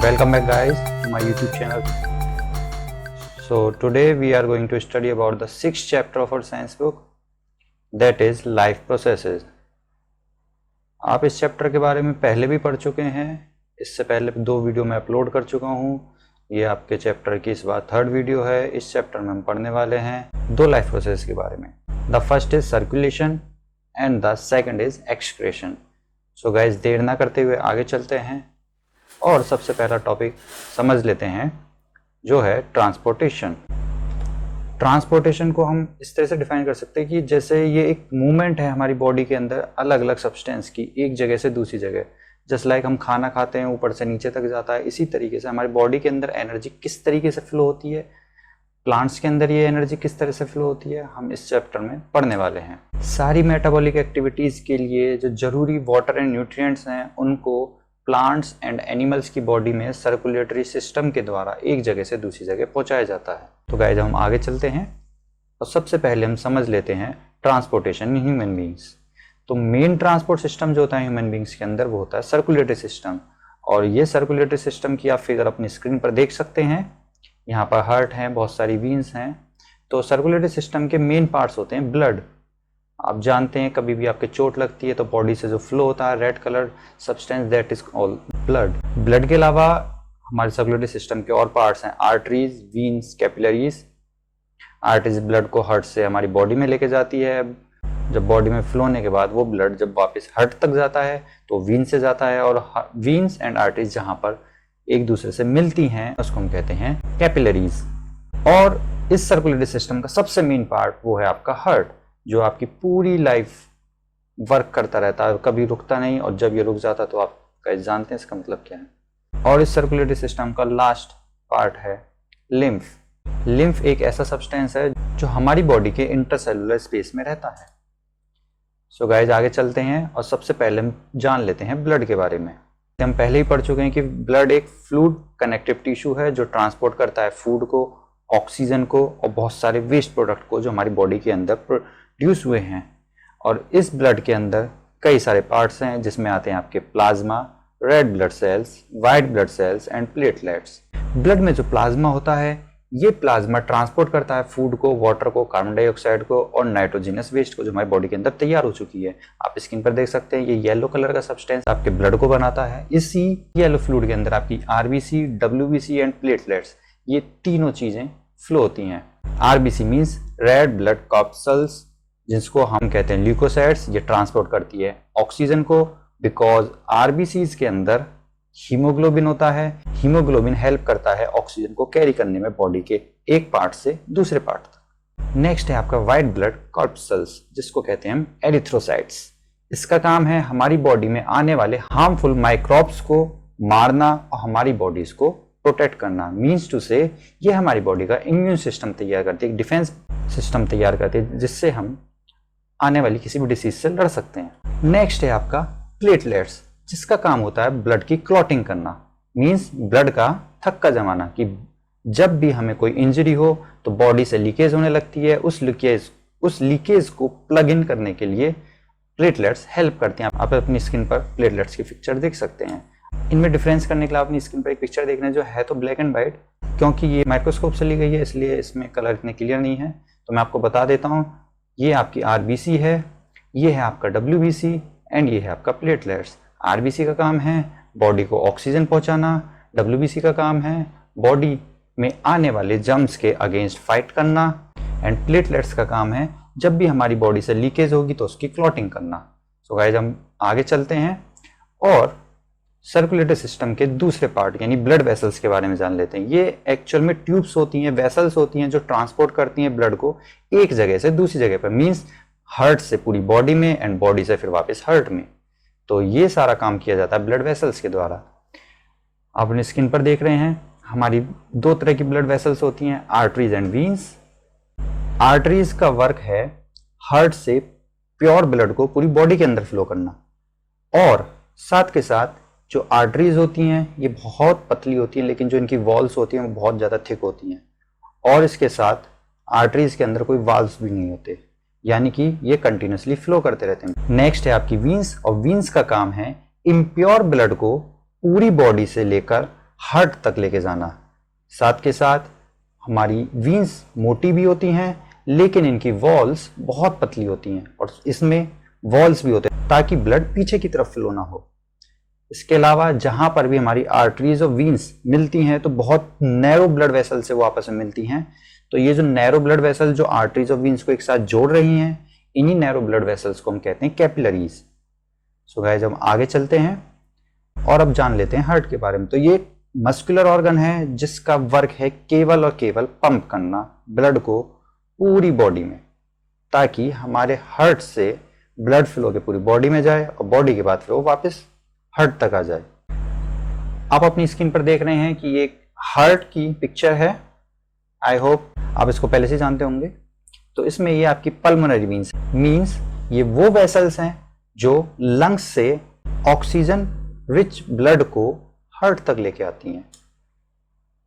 Welcome back guys to my YouTube channel. So today we are going to study about the 6th chapter of our science book, that is life processes. आप इस chapter के बारे में पहले भी पढ़ चुके हैं, इससे पहले 2 वीडियो मैं अपलोड कर चुका हूँ। ये आपके चैप्टर की इस बार 3rd वीडियो है। इस चैप्टर में हम पढ़ने वाले हैं 2 लाइफ प्रोसेस के बारे में। The first is circulation and the second is excretion. So guys there ना करते हुए आगे चलते हैं और सबसे पहला टॉपिक समझ लेते हैं जो है ट्रांसपोर्टेशन। ट्रांसपोर्टेशन को हम इस तरह से डिफाइन कर सकते हैं कि जैसे ये एक मूवमेंट है हमारी बॉडी के अंदर अलग अलग सब्सटेंस की एक जगह से दूसरी जगह। जस्ट लाइक हम खाना खाते हैं ऊपर से नीचे तक जाता है, इसी तरीके से हमारी बॉडी के अंदर एनर्जी किस तरीके से फ्लो होती है, प्लांट्स के अंदर ये एनर्जी किस तरह से फ्लो होती है, हम इस चैप्टर में पढ़ने वाले हैं। सारी मेटाबॉलिक एक्टिविटीज के लिए जो जरूरी वाटर एंड न्यूट्रिएंट्स हैं उनको प्लांट्स एंड एनिमल्स की बॉडी में सर्कुलेटरी सिस्टम के द्वारा एक जगह से दूसरी जगह पहुंचाया जाता है। तो गाइस हम आगे चलते हैं और सबसे पहले हम समझ लेते हैं ट्रांसपोर्टेशन इन ह्यूमन बींग्स। तो मेन ट्रांसपोर्ट सिस्टम जो होता है ह्यूमन बींग्स के अंदर वो होता है सर्कुलेटरी सिस्टम। और ये सर्कुलेटरी सिस्टम की आप फिगर अपनी स्क्रीन पर देख सकते हैं। यहाँ पर हार्ट है, बहुत सारी वीन्स हैं। तो सर्कुलेटरी सिस्टम के मेन पार्ट्स होते हैं ब्लड। आप जानते हैं कभी भी आपके चोट लगती है तो बॉडी से जो फ्लो होता है red colour substance, that is all blood. Blood के अलावा हमारे सर्कुलेटरी सिस्टम के और पार्ट्स हैं arteries, veins, capillaries. Arteries blood को हार्ट से हमारी बॉडी में लेके जाती है। जब बॉडी में फ्लो होने के बाद वो ब्लड जब वापस हार्ट तक जाता है तो वीन से जाता है, और वीन्स एंड आर्टरीज जहां पर एक दूसरे से मिलती हैं उसको हम कहते हैं कैपिलरीज। और इस सर्कुलेटरी सिस्टम का सबसे मेन पार्ट वो है आपका हार्ट, जो आपकी पूरी लाइफ वर्क करता रहता है, कभी रुकता नहीं, और जब ये रुक जाता तो आप कैसे जानते हैं इसका मतलब क्या है। और इस सर्कुलेटरी सिस्टम का लास्ट पार्ट है लिम्फ। लिम्फ एक ऐसा सब्सटेंस है जो हमारी बॉडी के इंटरसेलुलर स्पेस में रहता है। सो गाइज आगे चलते हैं और सबसे पहले हम जान लेते हैं ब्लड के बारे में। हम पहले ही पढ़ चुके हैं कि ब्लड एक फ्लूइड कनेक्टिव टिश्यू है जो ट्रांसपोर्ट करता है फूड को, ऑक्सीजन को और बहुत सारे वेस्ट प्रोडक्ट को जो हमारी बॉडी के अंदर प्रोड्यूस हुए हैं। और इस ब्लड के अंदर कई सारे पार्ट्स हैं जिसमें आते हैं आपके plasma, red blood cells, white blood cells and platelets. Blood में जो प्लाज्मा होता है ये प्लाज्मा ट्रांसपोर्ट करता है फूड को, वाटर को, कार्बन डाइऑक्साइड को और नाइट्रोजनस वेस्ट को जो हमारी बॉडी के अंदर तैयार हो चुकी है। आप स्क्रीन पर देख सकते हैं ये येलो कलर का सब्सटेंस आपके ब्लड को बनाता है। इसी येलो फ्लूइड के अंदर आपकी आरबीसी, डब्ल्यूबीसी एंड प्लेटलेट्स ये तीनों चीजें फ्लो होती हैं। RBC means red blood corpuscles, जिसको हम कहते हैं ल्यूकोसाइट्स। ये ट्रांसपोर्ट करती है ऑक्सीजन को, बिकॉज आरबीसीज के अंदर हीमोग्लोबिन होता है। हीमोग्लोबिन हेल्प करता है ऑक्सीजन को कैरी करने में बॉडी के एक पार्ट से दूसरे पार्ट तक। नेक्स्ट है आपका व्हाइट ब्लड कॉर्पसल्स, जिसको कहते हैं हम एरिथ्रोसाइट्स। इसका काम है हमारी बॉडी में आने वाले हार्मफुल माइक्रोब्स को मारना और हमारी बॉडीज को प्रोटेक्ट करना। मीन्स टू से ये हमारी बॉडी का इम्यून सिस्टम तैयार करती है, डिफेंस सिस्टम तैयार करती है, जिससे हम आने वाली किसी भी डिसीज से लड़ सकते हैं। नेक्स्ट है आपका प्लेटलेट्स, जिसका काम होता है ब्लड की क्लॉटिंग करना। मींस ब्लड का थक्का जमाना, कि जब भी हमें कोई इंजरी हो तो बॉडी से लीकेज होने लगती है, उस लीकेज को प्लग इन करने के लिए प्लेटलेट्स हेल्प करते हैं। आप अपनी स्किन पर प्लेटलेट्स की पिक्चर देख सकते हैं। इनमें डिफरेंस करने के लिए अपनी स्किन पर एक पिक्चर देखना जो है तो ब्लैक एंड व्हाइट, क्योंकि ये माइक्रोस्कोप से ली गई है इसलिए इसमें कलर इतने क्लियर नहीं है। तो मैं आपको बता देता हूँ, ये आपकी आरबीसी है, ये है आपका डब्ल्यूबीसी एंड ये है आपका प्लेटलेट्स। आरबीसी का काम है बॉडी को ऑक्सीजन पहुंचाना, डब्ल्यूबीसी का काम है बॉडी में आने वाले जर्म्स के अगेंस्ट फाइट करना, एंड प्लेटलेट्स का काम है जब भी हमारी बॉडी से लीकेज होगी तो उसकी क्लॉटिंग करना। सो गाइस हम आगे चलते हैं और सर्कुलेटरी सिस्टम के दूसरे पार्ट यानी ब्लड वेसल्स के बारे में जान लेते हैं। ये एक्चुअल में ट्यूब्स होती हैं, वेसल्स होती हैं जो ट्रांसपोर्ट करती हैं ब्लड को एक जगह से दूसरी जगह पर। मीन्स हार्ट से पूरी बॉडी में एंड बॉडी से फिर वापस हार्ट में। तो ये सारा काम किया जाता है ब्लड वेसल्स के द्वारा। आप अपनी स्क्रीन पर देख रहे हैं हमारी 2 तरह की ब्लड वेसल्स होती हैं, आर्टरीज एंड वीन्स। आर्टरीज का वर्क है हार्ट से प्योर ब्लड को पूरी बॉडी के अंदर फ्लो करना, और साथ के साथ जो आर्टरीज होती हैं ये बहुत पतली होती हैं, लेकिन जो इनकी वॉल्स होती हैं वो बहुत ज़्यादा थिक होती हैं। और इसके साथ आर्टरीज के अंदर कोई वाल्व्स भी नहीं होते, यानी कि ये कंटिन्यूसली फ्लो करते रहते हैं। नेक्स्ट है आपकी वीन्स, और वीन्स का काम है इम्प्योर ब्लड को पूरी बॉडी से लेकर हार्ट तक लेके जाना। साथ के साथ हमारी वीन्स मोटी भी होती हैं लेकिन इनकी वॉल्स बहुत पतली होती हैं और इसमें वॉल्स भी होते हैं ताकि ब्लड पीछे की तरफ फ्लो ना हो। इसके अलावा जहां पर भी हमारी आर्टरीज और वीन्स मिलती हैं तो बहुत नैरो ब्लड वेसल से वो आपस में मिलती हैं। तो ये जो नैरो ब्लड वेसल जो आर्टरीज और वीन्स को एक साथ जोड़ रही हैं, इन्हीं नैरो ब्लड वेसल्स को हम कहते हैं कैपिलरीज। सो गाइस, हम आगे चलते हैं और अब जान लेते हैं हार्ट के बारे में। तो ये मस्कुलर ऑर्गन है जिसका वर्क है केवल और केवल पंप करना ब्लड को पूरी बॉडी में, ताकि हमारे हार्ट से ब्लड फ्लो के पूरी बॉडी में जाए और बॉडी के बाद फिर वो वापस हार्ट तक आ जाए। आप अपनी स्क्रीन पर देख रहे हैं कि ये हार्ट की पिक्चर है। आई होप आप इसको पहले से जानते होंगे। तो इसमें ये आपकी पल्मोनरी मीन्स ये वो वेसल्स हैं जो लंग्स से ऑक्सीजन रिच ब्लड को हार्ट तक लेके आती हैं।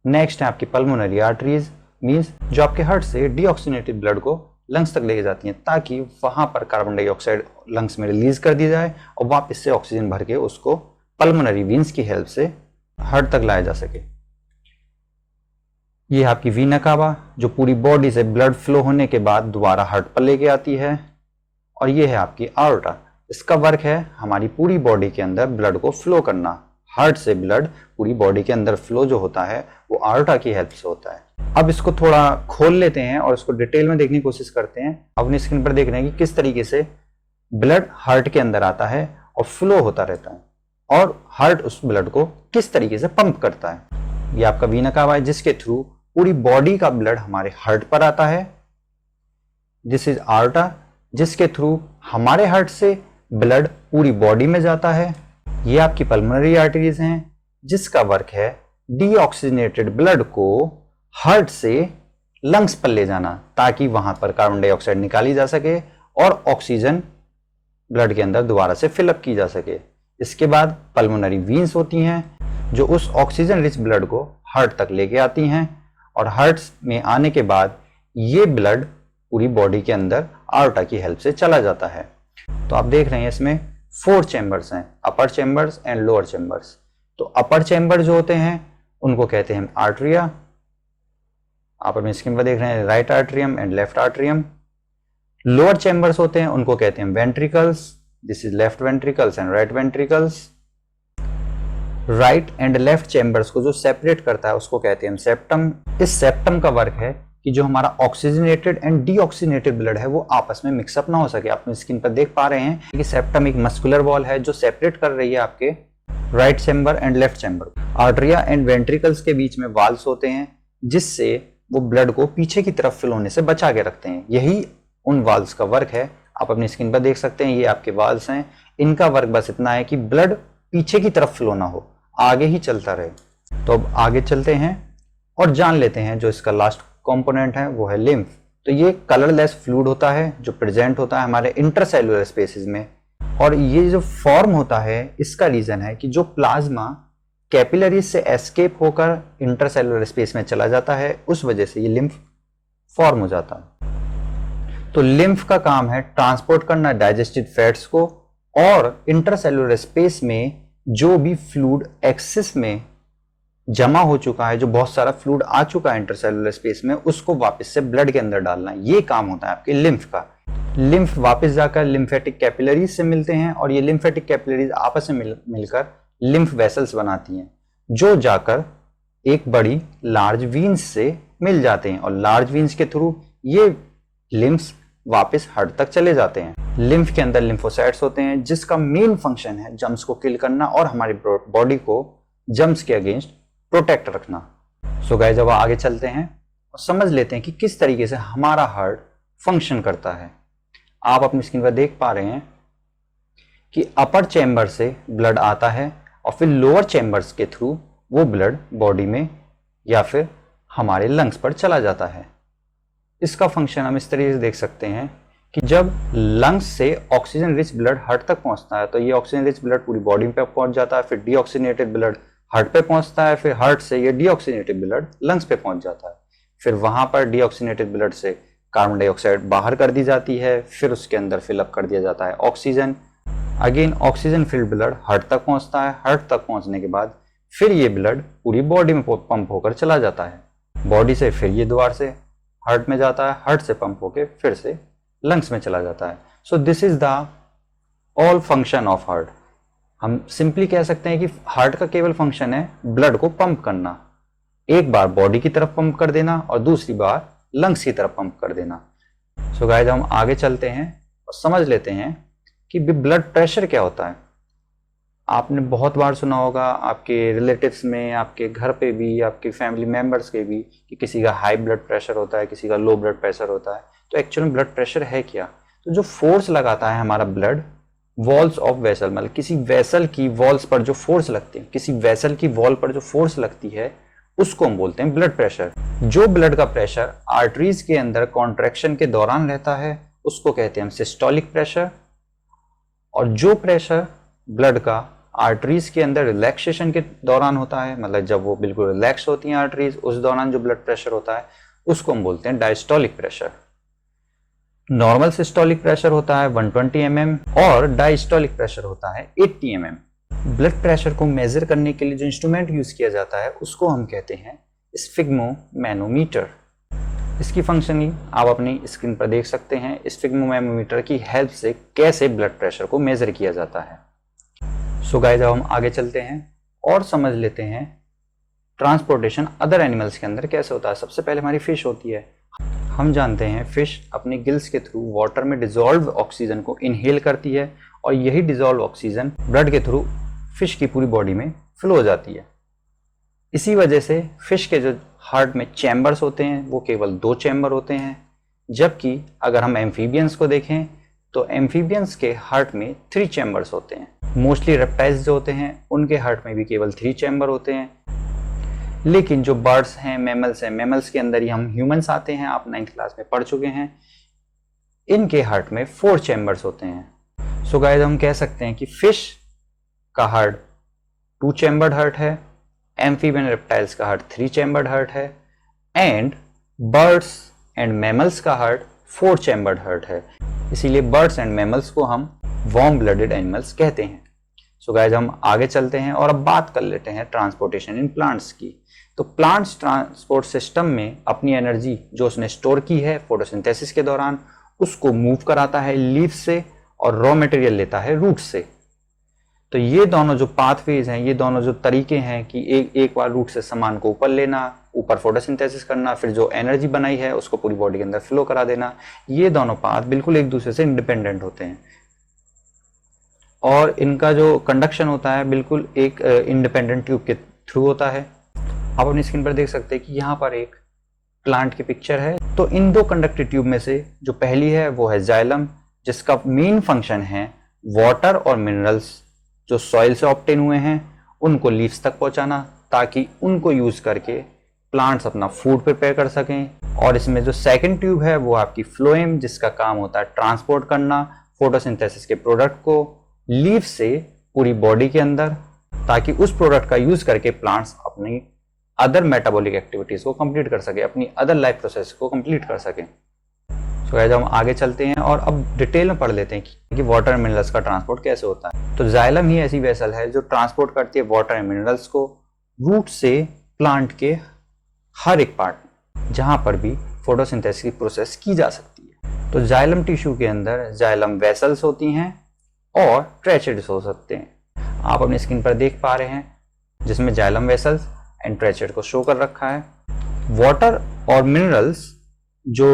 नेक्स्ट है आपकी पल्मोनरी आर्टरीज मीन्स जो आपके हार्ट से डीऑक्सीनेटेड ब्लड को लंग्स तक लेके जाती हैं ताकि वहां पर कार्बन डाइऑक्साइड लंग्स में रिलीज कर दी जाए और वापस से ऑक्सीजन भर के उसको पल्मोनरी वीन्स की हेल्प से हार्ट तक लाया जा सके। ये आपकी वीना कावा जो पूरी बॉडी से ब्लड फ्लो होने के बाद दोबारा हार्ट पर लेके आती है। और ये है आपकी आर्टा, इसका वर्क है हमारी पूरी बॉडी के अंदर ब्लड को फ्लो करना। हार्ट से ब्लड पूरी बॉडी के अंदर फ्लो जो होता है वो आर्टा की हेल्प से होता है। अब इसको थोड़ा खोल लेते हैं और इसको डिटेल में देखने की कोशिश करते हैं। अपनी स्क्रीन पर देख रहे हैं कि किस तरीके से ब्लड हार्ट के अंदर आता है और फ्लो होता रहता है और हार्ट उस ब्लड को किस तरीके से पंप करता है। ये आपका वीना कावा है जिसके थ्रू पूरी बॉडी का ब्लड हमारे हार्ट पर आता है। दिस इज आर्टा जिसके थ्रू हमारे हार्ट से ब्लड पूरी बॉडी में जाता है। ये आपकी पल्मोनरी आर्टरीज हैं जिसका वर्क है डीऑक्सीजनेटेड ब्लड को हार्ट से लंग्स पर ले जाना ताकि वहां पर कार्बन डाइऑक्साइड निकाली जा सके और ऑक्सीजन ब्लड के अंदर दोबारा से फिलअप की जा सके। इसके बाद पल्मोनरी वीन्स होती हैं जो उस ऑक्सीजन रिच ब्लड को हार्ट तक लेके आती हैं और हार्ट में आने के बाद ये ब्लड पूरी बॉडी के अंदर आर्टा की हेल्प से चला जाता है। तो आप देख रहे हैं इसमें 4 चैम्बर्स हैं, अपर चैम्बर्स एंड लोअर चैम्बर्स। तो अपर चैम्बर जो होते हैं उनको कहते हैं आर्टरिया। आप अपनी स्क्रीन पर देख रहे हैं right atrium and left atrium. Lower chambers होते हैं उनको कहते हैं ventricles. This is left ventricles and right ventricles. Right and left chambers को जो सेपरेट करता है उसको कहते हैं सेप्टम। इस सेप्टम का वर्क है कि जो हमारा ऑक्सीजनेटेड एंड डीऑक्सीजनेटेड ब्लड है वो आपस में मिक्सअप ना हो सके। आप स्क्रीन पर देख पा रहे हैं कि सेप्टम एक मस्कुलर वॉल है जो सेपरेट कर रही है आपके right chamber and left chamber. Atria and ventricles के बीच में वाल्व्स होते हैं जिससे वो ब्लड को पीछे की तरफ फ्लो होने से बचा के रखते हैं। यही उन वाल्व्स का वर्क है। आप अपनी स्क्रीन पर देख सकते हैं ये आपके वाल्व्स हैं। इनका वर्क बस इतना है कि ब्लड पीछे की तरफ फ्लो ना हो, आगे ही चलता रहे। तो अब आगे चलते हैं और जान लेते हैं जो इसका लास्ट कंपोनेंट है वो है लिम्फ। तो ये कलरलेस फ्लूइड होता है जो प्रेजेंट होता है हमारे इंटरसेलुलर स्पेसेस में और ये जो फॉर्म होता है इसका रीजन है कि जो प्लाज्मा कैपिलरीज से एस्केप होकर इंटरसेलुलर स्पेस में चला जाता है उस वजह से ये लिम्फ फॉर्म हो जाता है। तो लिम्फ का काम है ट्रांसपोर्ट करना डाइजेस्टेड फैट्स को और इंटरसेलुलर स्पेस में जो भी फ्लूइड एक्सेस में जमा हो चुका है, जो बहुत सारा फ्लूइड आ चुका है इंटरसेलुलर स्पेस में, उसको वापस से ब्लड के अंदर डालना। ये काम होता है आपके लिम्फ का। लिम्फ वापस जाकर लिम्फेटिक कैपिलरीज से मिलते हैं और ये लिम्फेटिक कैपिलरीज आपस में मिलकर लिम्फ वेसल्स बनाती हैं जो जाकर एक बड़ी लार्ज वीन्स से मिल जाते हैं और लार्ज वीन्स के थ्रू ये लिम्फ्स वापस हार्ट तक चले जाते हैं। लिम्फ के अंदर लिम्फोसाइट्स होते हैं जिसका मेन फंक्शन है जम्स को किल करना और हमारी बॉडी को जम्स के अगेंस्ट प्रोटेक्ट रखना। सो गाइस, अब आगे चलते हैं और समझ लेते हैं कि किस तरीके से हमारा हार्ट फंक्शन करता है। आप अपनी स्क्रीन पर देख पा रहे हैं कि अपर चैम्बर से ब्लड आता है और फिर लोअर चैम्बर्स के थ्रू वो ब्लड बॉडी में या फिर हमारे लंग्स पर चला जाता है। इसका फंक्शन हम इस तरीके से देख सकते हैं कि जब लंग्स से ऑक्सीजन रिच ब्लड हार्ट तक पहुंचता है तो ये ऑक्सीजन रिच ब्लड पूरी बॉडी पे पहुंच जाता है, फिर डीऑक्सीनेटेड ब्लड हार्ट पे पहुंचता है, फिर हार्ट से ये डीऑक्सीनेटेड ब्लड लंग्स पे पहुंच जाता है, फिर वहां पर डीऑक्सीनेटेड ब्लड से कार्बन डाइऑक्साइड बाहर कर दी जाती है, फिर उसके अंदर फिलअप कर दिया जाता है oxygen. Again oxygen field blood heart तक पहुंचता है, हार्ट तक पहुंचने के बाद फिर ये ब्लड पूरी बॉडी में पंप होकर चला जाता है, बॉडी से फिर ये दोबारा से हार्ट में जाता है, हार्ट से पंप होकर फिर से लंग्स में चला जाता है। So this is the all function of heart. हम सिंपली कह सकते हैं कि हार्ट का केवल फंक्शन है ब्लड को पंप करना, एक बार बॉडी की तरफ पंप कर देना और दूसरी बार लंग्स की तरफ पंप कर देना। सो गाइस, हम आगे चलते हैं और समझ लेते हैं कि ब्लड प्रेशर क्या होता है। आपने बहुत बार सुना होगा आपके रिलेटिव्स में, आपके घर पे भी, आपके फैमिली मेंबर्स के भी, कि किसी का हाई ब्लड प्रेशर होता है, किसी का लो ब्लड प्रेशर होता है। तो एक्चुअली ब्लड प्रेशर है क्या? तो जो फोर्स लगाता है हमारा ब्लड वॉल्स ऑफ वेसल, मतलब किसी वेसल की वॉल्स पर जो फोर्स लगती है, किसी वेसल की वॉल पर जो फोर्स लगती है, उसको हम बोलते हैं ब्लड प्रेशर। जो ब्लड का प्रेशर आर्टरीज के अंदर कॉन्ट्रैक्शन के दौरान रहता है उसको कहते हैं हम सिस्टोलिक प्रेशर, और जो प्रेशर ब्लड का आर्टरीज के अंदर रिलैक्सेशन के दौरान होता है, मतलब जब वो बिल्कुल रिलैक्स होती हैं आर्टरीज, उस दौरान जो ब्लड प्रेशर होता है उसको हम बोलते हैं diastolic pressure. Normal systolic pressure होता है 120 mm और डायस्टोलिक प्रेशर होता है 80 mm। ब्लड प्रेशर को मेजर करने के लिए जो इंस्ट्रूमेंट यूज किया जाता है उसको हम कहते हैं स्फिग्मोमैनोमीटर। इसकी फंक्शनिंग आप अपनी स्क्रीन पर देख सकते हैं। स्फिग्मोमैनोमीटर की हेल्प से कैसे ब्लड प्रेशर को मेजर किया जाता है। सो गाइस, अब हम आगे चलते हैं और समझ लेते हैं ट्रांसपोर्टेशन अदर एनिमल्स के अंदर कैसे होता है। सबसे पहले हमारी फिश होती है। हम जानते हैं फिश अपने गिल्स के थ्रू वाटर में डिजोल्व ऑक्सीजन को इनहेल करती है और यही डिजोल्व ऑक्सीजन ब्लड के थ्रू फिश की पूरी बॉडी में फ्लो हो जाती है। इसी वजह से फिश के जो हार्ट में चैम्बर्स होते हैं वो केवल 2 चैम्बर होते हैं, जबकि अगर हम एम्फीबियंस को देखें तो एम्फीबियंस के हार्ट में 3 चैम्बर्स होते हैं। मोस्टली रेप्टाइल्स जो होते हैं उनके हार्ट में भी केवल 3 चैम्बर होते हैं, लेकिन जो बर्ड्स हैं, मैमल्स हैं, मैमल्स के अंदर ही हम ह्यूमंस आते हैं, आप 9th क्लास में पढ़ चुके हैं, इनके हार्ट में 4 चैम्बर्स होते हैं। सो गाइस, हम कह सकते हैं कि फिश का हार्ट 2 चैम्बर्ड हार्ट है, एम्फीबियन रेप्टाइल्स का हार्ट 3 चैम्बर्ड हार्ट है, एंड बर्ड्स एंड मैमल्स का हार्ट 4 चैम्बर्ड हार्ट है। इसीलिए बर्ड्स एंड मैमल्स को हम वार्म ब्लडेड एनिमल्स कहते हैं। सो गाइस, हम आगे चलते हैं और अब बात कर लेते हैं ट्रांसपोर्टेशन इन प्लांट्स की। तो प्लांट्स ट्रांसपोर्ट सिस्टम में अपनी एनर्जी जो उसने स्टोर की है फोटोसिंथेसिस के दौरान उसको मूव कराता है लीफ से और रॉ मटेरियल लेता है रूट से। तो ये दोनों जो पाथवेज हैं, ये दोनों जो तरीके हैं कि एक बार रूट से सामान को ऊपर लेना, ऊपर फोटोसिंथेसिस करना, फिर जो एनर्जी बनाई है उसको पूरी बॉडी के अंदर फ्लो करा देना, ये दोनों पाथ बिल्कुल एक दूसरे से इंडिपेंडेंट होते हैं और इनका जो कंडक्शन होता है बिल्कुल एक इंडिपेंडेंट ट्यूब के थ्रू होता है। आप अपनी स्क्रीन पर देख सकते हैं कि यहाँ पर एक प्लांट की पिक्चर है। तो इन 2 कंडक्टिव ट्यूब में से जो पहली है वो है जाइलम, जिसका मेन फंक्शन है वाटर और मिनरल्स जो सॉइल से ऑब्टेन हुए हैं उनको लीव्स तक पहुंचाना, ताकि उनको यूज करके प्लांट्स अपना फूड प्रिपेयर कर सकें। और इसमें जो सेकंड ट्यूब है वो आपकी फ्लोएम, जिसका काम होता है ट्रांसपोर्ट करना फोटोसिंथेसिस के प्रोडक्ट को लीफ से पूरी बॉडी के अंदर, ताकि उस प्रोडक्ट का यूज करके प्लांट्स अपनी अदर मेटाबॉलिक एक्टिविटीज को कंप्लीट कर सके, अपनी अदर लाइफ प्रोसेस को कंप्लीट कर सके। सो गाइस, हम आगे चलते हैं और अब डिटेल में पढ़ लेते हैं कि वाटर एंड मिनरल्स का ट्रांसपोर्ट कैसे होता है। तो जाइलम ही ऐसी वेसल है जो ट्रांसपोर्ट करती है वाटर एंड मिनरल्स को रूट से प्लांट के हर एक पार्ट जहां पर भी फोटोसिंथेसिस की प्रोसेस की जा सकती है। तो जाइलम टिश्यू के अंदर जाइलम वेसल्स होती हैं और ट्रेचेड्स हो सकते हैं। आप अपनी स्क्रीन पर देख पा रहे हैं जिसमें जाइलम वेसल्स एंड ट्रेचेड को शो कर रखा है। वाटर और मिनरल्स जो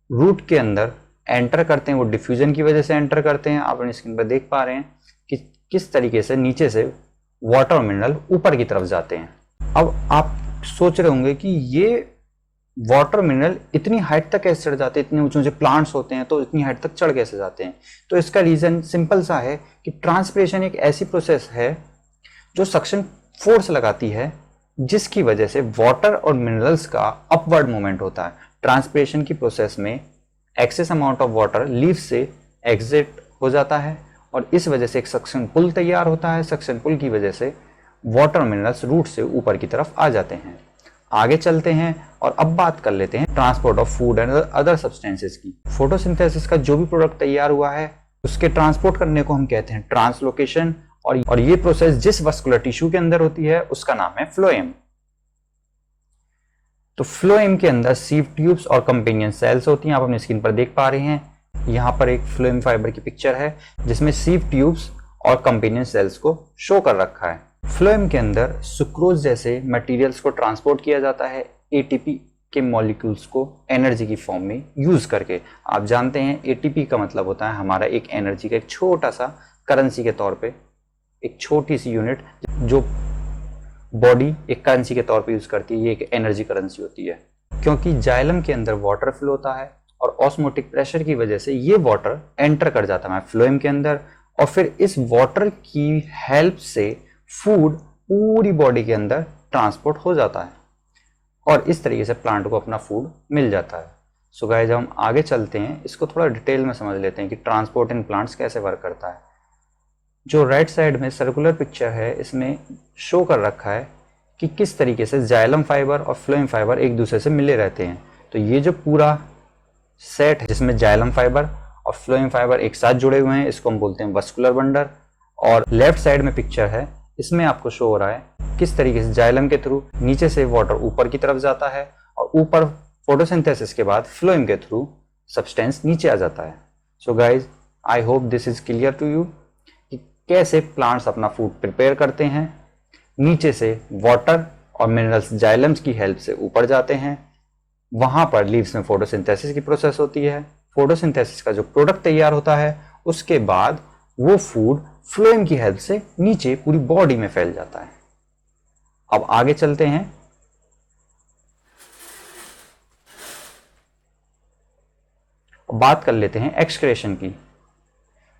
रूट के अंदर एंटर करते हैं वो डिफ्यूजन की वजह से एंटर करते हैं। आप अपनी स्क्रीन पर देख पा रहे हैं कि किस तरीके से नीचे से वाटर और मिनरल ऊपर की तरफ जाते हैं। अब आप सोच रहे होंगे कि ये वाटर मिनरल इतनी हाइट तक कैसे चढ़ जाते हैं, इतने ऊंचे ऊंचे प्लांट्स होते हैं तो इतनी हाइट तक चढ़ कैसे जाते हैं। तो इसका रीजन सिंपल सा है कि ट्रांसपिरेशन एक ऐसी प्रोसेस है जो सक्शन फोर्स लगाती है, जिसकी वजह से वाटर और मिनरल्स का अपवर्ड मूवमेंट होता है। ट्रांसपिरेशन की प्रोसेस में excess amount of water leaf से एग्जिट हो जाता है और इस वजह से एक सक्शन पुल तैयार होता है। सक्शन पुल की वजह से वाटर मिनरल्स रूट से ऊपर की तरफ आ जाते हैं। आगे चलते हैं और अब बात कर लेते हैं transport of food and other substances की। फोटोसिंथेसिस का जो भी प्रोडक्ट तैयार हुआ है उसके ट्रांसपोर्ट करने को हम कहते हैं ट्रांसलोकेशन और ये प्रोसेस जिस वस्कुलर टिश्यू के अंदर होती है उसका नाम है फ्लोएम। तो फ्लोएम के अंदर सीव ट्यूब्स और कंपेनियन सेल्स होती हैं। आप अपनी स्क्रीन पर देख पा रहे हैं, यहाँ पर एक फ्लोएम फाइबर की पिक्चर है जिसमें सीव ट्यूब्स और कंपेनियन सेल्स को शो कर रखा है। फ्लोएम के अंदर सुक्रोज जैसे मटेरियल्स को ट्रांसपोर्ट किया जाता है एटीपी के मॉलिक्यूल्स को एनर्जी की फॉर्म में यूज करके। आप जानते हैं एटीपी का मतलब होता है हमारा एक एनर्जी का एक छोटा सा करेंसी के तौर पे, एक छोटी सी यूनिट जो बॉडी एक करेंसी के तौर पे यूज करती है, ये एक एनर्जी करेंसी होती है। क्योंकि जाइलम के अंदर वाटर फ्लो होता है और ऑस्मोटिक प्रेशर की वजह से ये वाटर एंटर कर जाता है फ्लोएम के अंदर, और फिर इस वाटर की हेल्प से फूड पूरी बॉडी के अंदर ट्रांसपोर्ट हो जाता है और इस तरीके से प्लांट को अपना फूड मिल जाता है। सो गाइस, जब हम आगे चलते हैं इसको थोड़ा डिटेल में समझ लेते हैं कि ट्रांसपोर्ट इन प्लांट्स कैसे वर्क करता है। जो राइट साइड में सर्कुलर पिक्चर है इसमें शो कर रखा है कि किस तरीके से जाइलम फाइबर और फ्लोएम फाइबर एक दूसरे से मिले रहते हैं। तो ये जो पूरा सेट है जिसमें जाइलम फाइबर और फ्लोएम फाइबर एक साथ जुड़े हुए हैं, इसको हम बोलते हैं वस्कुलर बंडल। और लेफ्ट साइड में पिक्चर है, इसमें आपको शो हो रहा है किस तरीके से जाइलम के थ्रू नीचे से वाटर ऊपर की तरफ जाता है और ऊपर फोटोसिंथेसिस के बाद फ्लोएम के थ्रू सब्सटेंस नीचे आ जाता है। So guys, I hope this is clear to you कि कैसे प्लांट्स अपना फूड प्रिपेयर करते हैं। नीचे से वाटर और मिनरल्स जाइलम्स की हेल्प से ऊपर जाते हैं, वहां पर लीव्स में फोटोसिंथेसिस की प्रोसेस होती है। फोटोसिंथेसिस का जो प्रोडक्ट तैयार होता है उसके बाद वो फूड फ्लोएम की हेल्प से नीचे पूरी बॉडी में फैल जाता है। अब आगे चलते हैं। बात कर लेते हैं एक्सक्रेशन की।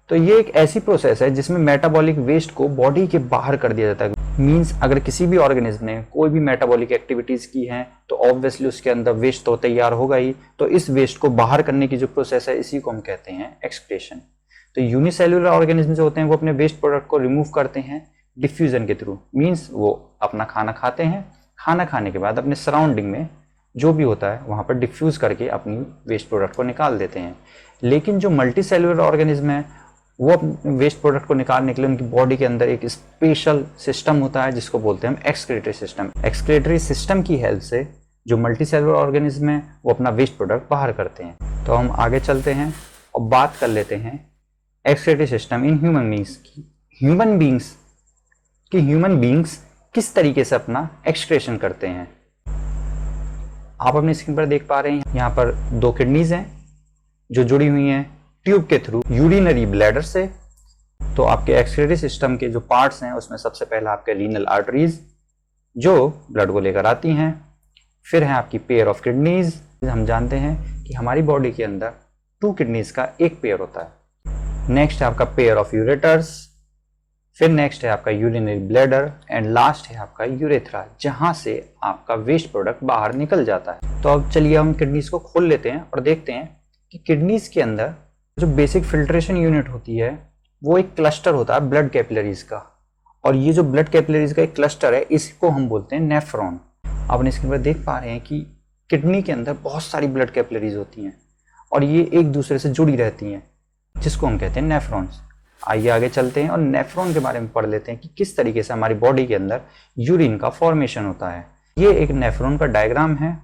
तो ये एक ऐसी प्रोसेस है जिसमें मेटाबॉलिक वेस्ट को बॉडी के बाहर कर दिया जाता है। मींस अगर किसी भी ऑर्गेनिज्म ने कोई भी मेटाबॉलिक एक्टिविटीज की हैं तो ऑब्वियसली उसके अंदर वेस्ट तो तैयार होगा ही। तो इस वेस्ट को बाहर करने की जो प्रोसेस है इसी को हम कहते हैं एक्सक्रेशन। तो यूनिसेल्युलर ऑर्गेनिज्म जो होते हैं वो अपने वेस्ट प्रोडक्ट को रिमूव करते हैं डिफ्यूजन के थ्रू। मींस वो अपना खाना खाते हैं, खाना खाने के बाद अपने सराउंडिंग में जो भी होता है वहां पर डिफ्यूज करके अपनी वेस्ट प्रोडक्ट को निकाल देते हैं। लेकिन जो मल्टी सेल्युलर ऑर्गेनिज्म है वो अपने वेस्ट प्रोडक्ट को निकालने के लिए उनकी बॉडी के अंदर एक स्पेशल सिस्टम होता है जिसको बोलते हैं हम एक्सक्रीटरी सिस्टम। एक्सक्रीटरी सिस्टम की हेल्प से जो मल्टी सेल्युलर ऑर्गेनिज्म है वो अपना वेस्ट प्रोडक्ट बाहर करते हैं। तो हम आगे चलते हैं और बात कर लेते हैं excretory system in human beings की। ह्यूमन बींग्स किस तरीके से अपना एक्सक्रेशन करते हैं। आप अपनी स्क्रीन पर देख पा रहे हैं, यहाँ पर 2 किडनीज हैं जो जुड़ी हुई हैं ट्यूब के थ्रू यूरिनरी ब्लैडर से। तो आपके एक्सक्रीटरी सिस्टम के जो पार्ट्स हैं उसमें सबसे पहला आपके रीनल आर्टरीज जो ब्लड को लेकर आती हैं, फिर है आपकी पेयर ऑफ किडनीज। हम जानते हैं कि हमारी बॉडी के अंदर 2 किडनीज का एक पेयर होता है। नेक्स्ट है आपका पेयर ऑफ यूरेटर्स, फिर नेक्स्ट है आपका यूरिनरी ब्लैडर एंड लास्ट है आपका यूरेथ्रा जहां से आपका वेस्ट प्रोडक्ट बाहर निकल जाता है। तो अब चलिए हम किडनीज को खोल लेते हैं और देखते हैं कि किडनीज के अंदर जो बेसिक फिल्ट्रेशन यूनिट होती है वो एक क्लस्टर होता है ब्लड कैपिलरीज का, और ये जो ब्लड कैपिलरीज का एक क्लस्टर है इसको हम बोलते हैं नेफ्रॉन। आप अपने स्क्रीन पर देख पा रहे हैं कि किडनी के अंदर बहुत सारी ब्लड कैपिलरीज होती हैं और ये एक दूसरे से जुड़ी रहती हैं जिसको हम कहते हैं नेफ्रॉन्स। आइए आगे चलते हैं और नेफ्रॉन के बारे में पढ़ लेते हैं कि किस तरीके से हमारी बॉडी के अंदर यूरिन का फॉर्मेशन होता है। ये एक नेफ्रॉन का डायग्राम है,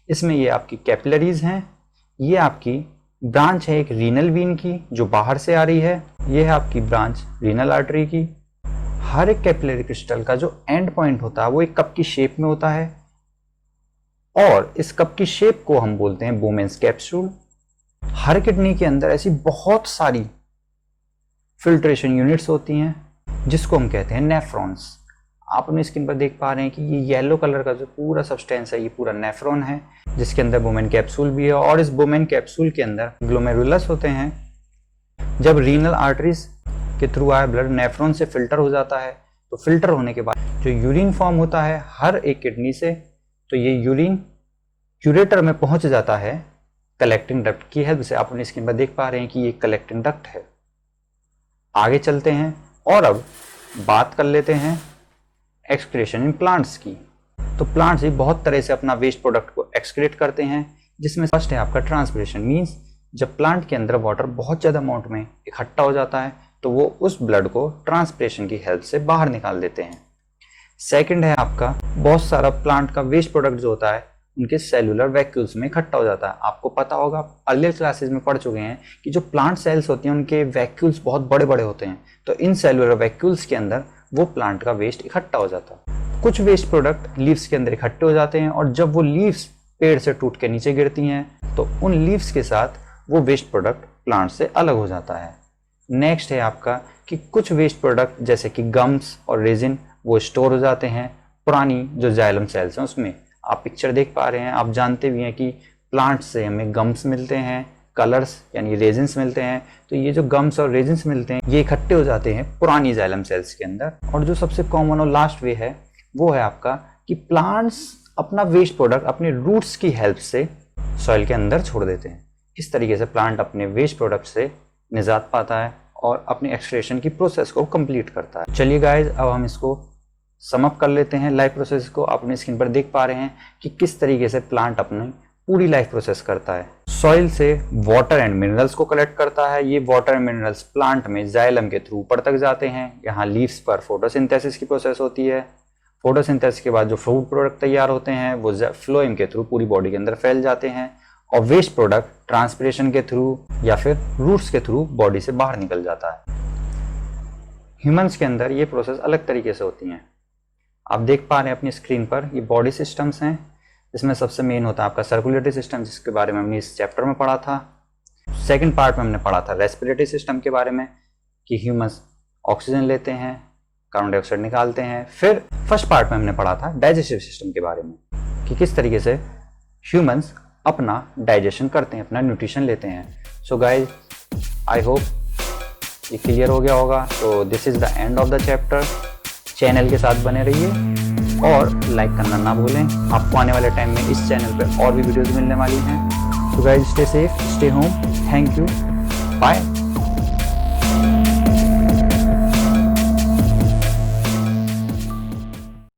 इसमें ये आपकी कैपिलरीज हैं, ये आपकी ब्रांच है एक रीनल वीन की जो बाहर से आ रही है, ये है आपकी ब्रांच रीनल आर्टरी की। हर एक कैपिलरी क्रिस्टल का जो एंड पॉइंट होता है वो एक कप की शेप में होता है और इस कप की शेप को हम बोलते हैं बोमेन्स कैप्सूल। हर किडनी के अंदर ऐसी बहुत सारी फिल्ट्रेशन यूनिट्स होती हैं जिसको हम कहते हैं नेफ्रॉन्स। आप अपनी स्क्रीन पर देख पा रहे हैं कि ये येलो कलर का जो पूरा सब्सटेंस है ये पूरा नेफ्रॉन है जिसके अंदर बोमेन कैप्सूल भी है और इस बोमेन कैप्सूल के अंदर ग्लोमेरुलस होते हैं। जब रीनल आर्टरीज के थ्रू आया ब्लड नेफ्रॉन से फिल्टर हो जाता है, तो फिल्टर होने के बाद जो यूरिन फॉर्म होता है हर एक किडनी से, तो ये यूरिन यूरेटर में पहुंच जाता है कलेक्टिंग डक्ट की हेल्प से। आप अपनी स्क्रीन पर देख पा रहे हैं कि ये कलेक्टिंग डक्ट है। आगे चलते हैं और अब बात कर लेते हैं एक्सक्रीशन इन प्लांट्स की। तो प्लांट्स भी बहुत तरह से अपना वेस्ट प्रोडक्ट को एक्सक्रीट करते हैं, जिसमें फर्स्ट है आपका ट्रांसपिरेशन। मींस जब प्लांट के अंदर वाटर बहुत ज़्यादा अमाउंट में इकट्ठा हो जाता है तो वो उस ब्लड को ट्रांसपिरेशन की हेल्प से बाहर निकाल देते हैं। सेकंड है आपका, बहुत सारा प्लांट का वेस्ट प्रोडक्ट जो होता है उनके सेलुलर वैक्यूल्स में इकट्ठा हो जाता है। आपको पता होगा, अर्लियर क्लासेस में पढ़ चुके हैं कि जो प्लांट सेल्स होती हैं उनके वैक्यूल्स बहुत बड़े बड़े होते हैं, तो इन सेलुलर वैक्यूल्स के अंदर वो प्लांट का वेस्ट इकट्ठा हो जाता है। कुछ वेस्ट प्रोडक्ट लीव्स के अंदर इकट्ठे हो जाते हैं और जब वो लीव्स पेड़ से टूट के नीचे गिरती हैं तो उन लीव्स के साथ वो वेस्ट प्रोडक्ट प्लांट से अलग हो जाता है। नेक्स्ट है आपका कि कुछ वेस्ट प्रोडक्ट जैसे कि गम्स और रेजिन वो स्टोर हो जाते हैं पुरानी जो जाइलम सेल्स हैं उसमें। आप पिक्चर देख पा रहे हैं, आप जानते भी हैं कि प्लांट से हमें गम्स मिलते हैं, कलर्स यानी रेजिन्स मिलते हैं। तो ये जो गम्स और रेजिन्स मिलते हैं ये इकट्ठे हो जाते हैं पुरानी जाइलम सेल्स के अंदर। और जो सबसे कॉमन और लास्ट वे है वो है आपका कि प्लांट्स अपना वेस्ट प्रोडक्ट अपने रूट्स की हेल्प से सॉइल के अंदर छोड़ देते हैं। इस तरीके से प्लांट अपने वेस्ट प्रोडक्ट से निजात पाता है और अपनी एक्सट्रैक्शन की प्रोसेस को कंप्लीट करता है। चलिए गाइज, अब हम इसको सम अप कर लेते हैं लाइफ प्रोसेस को। आप अपनी स्क्रीन पर देख पा रहे हैं कि किस तरीके से प्लांट अपनी पूरी लाइफ प्रोसेस करता है। सॉइल से वाटर एंड मिनरल्स को कलेक्ट करता है। ये वाटर एंड मिनरल्स प्लांट में जाइलम के थ्रू ऊपर तक जाते हैं। यहाँ लीव्स पर फोटोसिंथेसिस की प्रोसेस होती है। फोटोसिंथेसिस के बाद जो फूड प्रोडक्ट तैयार होते हैं वो फ्लोएम के थ्रू पूरी बॉडी के अंदर फैल जाते हैं और वेस्ट प्रोडक्ट ट्रांसपिरेशन के थ्रू या फिर रूट्स के थ्रू बॉडी से बाहर निकल जाता है। ह्यूमंस के अंदर ये प्रोसेस अलग तरीके से होती हैं। आप देख पा रहे हैं अपनी स्क्रीन पर ये बॉडी सिस्टम्स हैं। इसमें सबसे मेन होता है आपका सर्कुलेटरी सिस्टम, जिसके बारे में हमने इस चैप्टर में पढ़ा था। सेकंड पार्ट में हमने पढ़ा था रेस्पिरेटरी सिस्टम के बारे में कि ह्यूमंस ऑक्सीजन लेते हैं, कार्बन डाइऑक्साइड निकालते हैं। फिर फर्स्ट पार्ट में हमने पढ़ा था डाइजेस्टिव सिस्टम के बारे में कि किस तरीके से ह्यूमंस अपना डाइजेशन करते हैं, अपना न्यूट्रिशन लेते हैं। सो गाइज, आई होप ये क्लियर हो गया होगा। तो this is the end of the chapter. Channel के साथ बने रहिए और लाइक करना ना भूलें। आपको आने वाले टाइम में इस चैनल पर और भी वीडियोस मिलने वाली हैं। तो guys, stay safe, stay home. Thank you, bye.